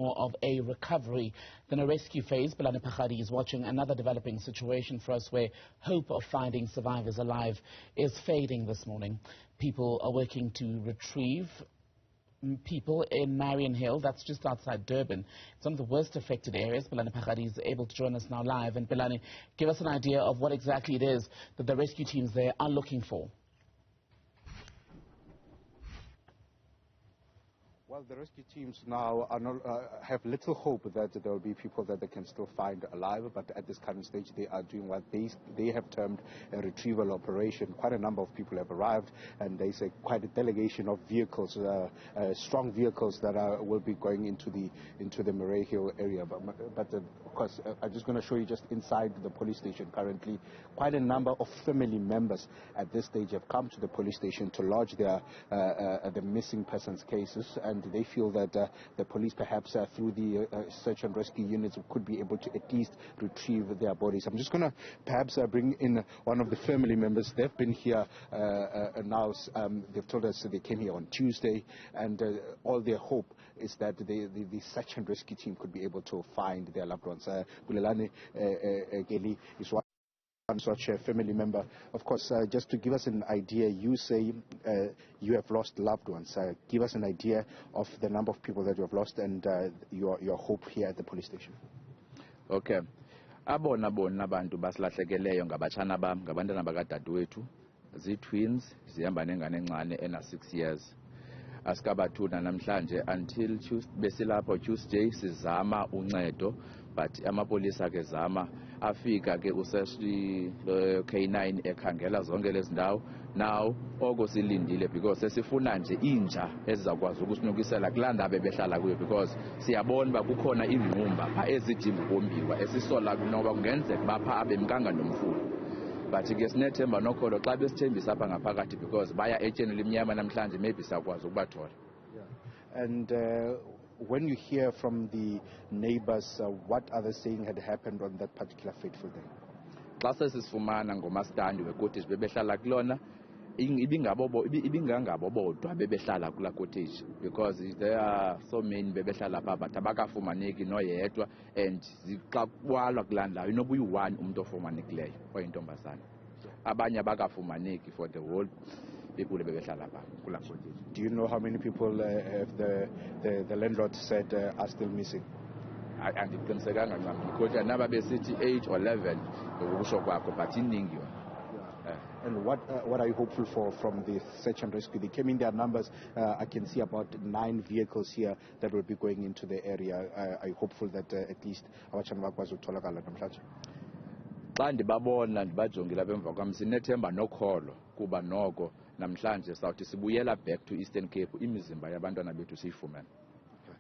more of a recovery than a rescue phase. Pelane Phakgadi is watching another developing situation for us where hope of finding survivors alive is fading this morning. People are working to retrieve people in Marianhill, that's just outside Durban. It's one of the worst affected areas. Pelane Phakgadi is able to join us now live. And Pelane, give us an idea of what exactly it is that the rescue teams there are looking for. Well, the rescue teams now are not, have little hope that there will be people that they can still find alive, but at this current stage they are doing what they have termed a retrieval operation. Quite a number of people have arrived, and they say quite a delegation of vehicles, strong vehicles that will be going into the Marianhill area. But of course, I'm just going to show you just inside the police station currently. Quite a number of family members at this stage have come to the police station to lodge their the missing persons cases, and they feel that the police perhaps through the search and rescue units could be able to at least retrieve their bodies. I'm just going to perhaps bring in one of the family members. They've been here now. They've told us they came here on Tuesday, and all their hope is that the search and rescue team could be able to find their loved ones. Pelane Phakgadi is one such a family member. Of course, just to give us an idea, you say you have lost loved ones. Give us an idea of the number of people that you have lost and your hope here at the police station. Okay. Abona abantu basilahlekeleyo ngabatshana bam, ngabantwana bakadadewethu, zi-twins, zihamba nengane encane ena 6 years. Asikabathuna namhlanje until besilapho Tuesday sizama uncedo, but amapolisa ke zama afika ke K9 ekhangela zonke lezi ndawo. Now oko silindile because sesifuna nje inja ezizakwazi ukusinukisela kulaa ndawo bebehlala kuyo, because siyabona uba kukhona ingqumba pha ezidinga ukombiwa esisola noba kungenzeka uba pha abemkanga nomfuno. But ke sinethemba nokholo xa besithembisa apha ngaphakathi because baya etsheni elimnyama namhlanje maybe siyakwazi ukubathola. And when you hear from the neighbors, what are they saying had happened on that particular fateful day? Xa sesifumana ngomastandi wecottage bebehlala kulona, ibingangabo bodwa bebehlala kula cottage, because there are so many bebehlala pha but abakafumaneki noyedwa, and xa kwalwa kulaa ndawo inoba uyi-1 umuntu ofumanekileyo oyintombazana. Abanye abakafumaneki for the whole people bebehlala pha kula cottage. Do you know how many people have the landlord said are still missing? Andiqinisekanga ncam because naba besithi 8 or 11 ukusho kwakho, but iningi yona. And what are you hopeful for from the search and rescue? They came in their numbers. I can see about 9 vehicles here that will be going into the area. Are you hopeful that at least abachana bakwazi ukutholakala namhlanje? Xa ndibabona ndibajongile apha emva kwam sinethemba nokholo kuba noko namhlanje sawuthi sibuyela back to Eastern Cape imizimba yabantwana bethu siyifumene.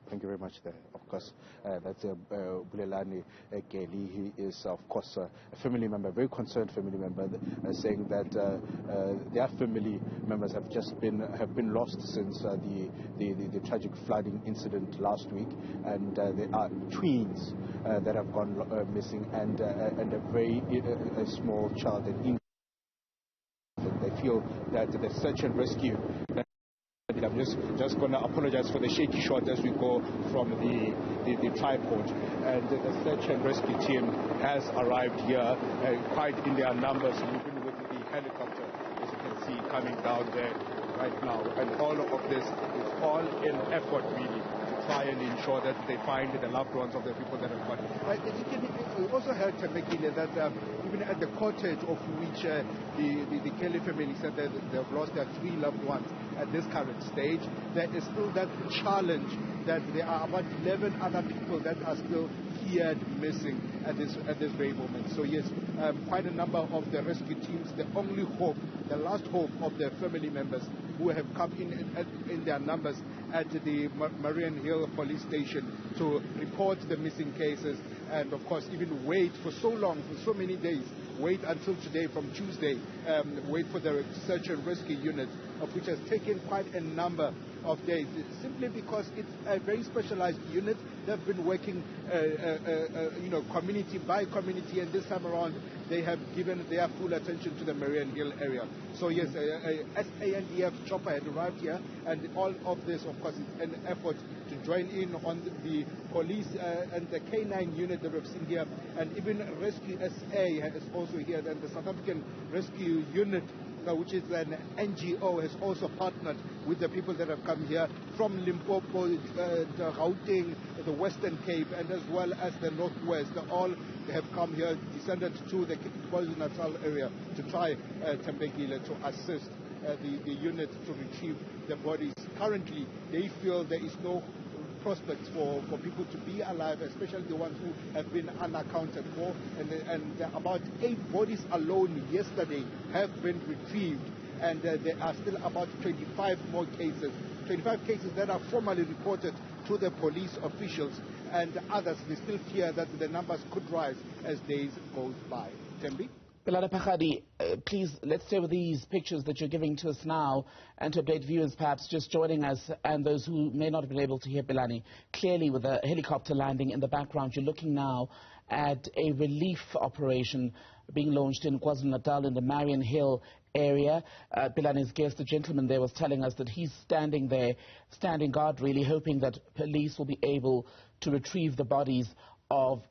Thank you very much there. Of course, that's Pelane Phakgadi. He is, of course, a family member, a very concerned family member, saying that their family members have been lost since the tragic flooding incident last week, and there are twins that have gone missing, and a very small child, an infant. They feel that the search and rescue. I'm just going to apologize for the shaky shot as we go from the tripod. And the search and rescue team has arrived here, quite in their numbers, moving with the helicopter, as you can see, coming down there right now. And all of this is all in effort, really, to try and ensure that they find the loved ones of the people that have gone. We also heard Phakgadi that even at the cottage of which the Kelly family said that they've lost their 3 loved ones at this current stage, there is still that challenge that there are about 11 other people that are still feared missing at this very moment. So yes, quite a number of the rescue teams, the only hope, the last hope of their family members who have come in their numbers at the Marianhill police station to report the missing cases, and of course even wait for so long, for so many days, wait until today from Tuesday, wait for the search and rescue unit, of which has taken quite a number of days, simply because it's a very specialized unit they've been working, community by community, and this time around they have given their full attention to the Marianhill area. So yes, a SANDF chopper had arrived here, and all of this, of course, is an effort to join in on the police and the K9 unit that we've seen here, and even Rescue SA is also here, and the South African Rescue Unit, which is an NGO, has also partnered with the people that have come here from Limpopo, the Gauteng, the Western Cape, and as well as the Northwest. All have come here, descended to the KwaZulu-Natal area to try Tembekile to assist the unit to retrieve the bodies. Currently, they feel there is no prospects for people to be alive, especially the ones who have been unaccounted for, and about 8 bodies alone yesterday have been retrieved, and there are still about 25 more cases, 25 cases that are formally reported to the police officials, and others, they still fear that the numbers could rise as days goes by. Tembi? Pelane Phakgadi, please, let's stay with these pictures that you're giving to us now, and to update viewers perhaps just joining us and those who may not have been able to hear Pelane. Clearly, with a helicopter landing in the background, you're looking now at a relief operation being launched in KwaZulu-Natal in the Marianhill area. Pelane's guest, the gentleman there, was telling us that he's standing there, standing guard really, hoping that police will be able to retrieve the bodies of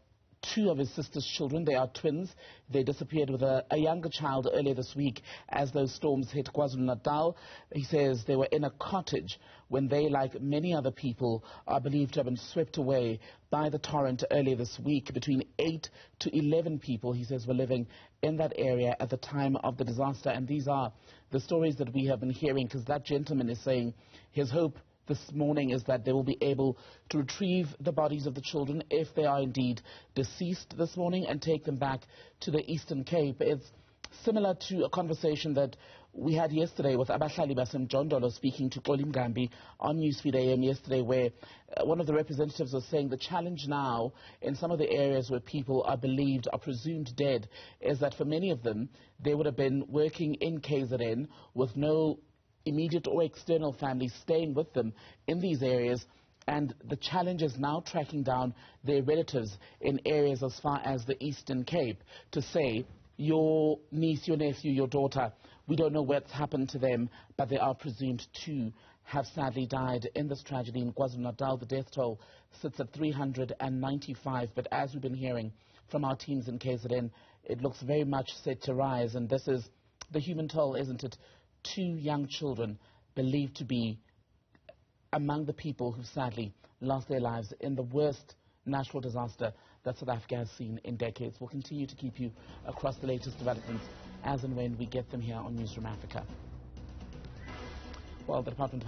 2 of his sister's children. They are twins. They disappeared with a younger child earlier this week as those storms hit KwaZulu-Natal. He says they were in a cottage when they, like many other people, are believed to have been swept away by the torrent earlier this week. Between 8 to 11 people, he says, were living in that area at the time of the disaster. And these are the stories that we have been hearing, because that gentleman is saying his hope this morning is that they will be able to retrieve the bodies of the children if they are indeed deceased this morning and take them back to the Eastern Cape. It's similar to a conversation that we had yesterday with Abahlali Basemjondolo speaking to Xoli Mgambi on Newsfeed AM yesterday, where one of the representatives was saying the challenge now in some of the areas where people are believed, are presumed dead, is that for many of them, they would have been working in KZN with no immediate or external families staying with them in these areas, and the challenge is now tracking down their relatives in areas as far as the Eastern Cape to say, your niece, your nephew, your daughter, we don't know what's happened to them, but they are presumed to have sadly died in this tragedy in KwaZulu-Natal. The death toll sits at 395, but as we've been hearing from our teams in KZN, it looks very much set to rise, and this is the human toll, isn't it? 2 young children believed to be among the people who sadly lost their lives in the worst natural disaster that South Africa has seen in decades. We'll continue to keep you across the latest developments as and when we get them here on Newsroom Africa. Well, the Department of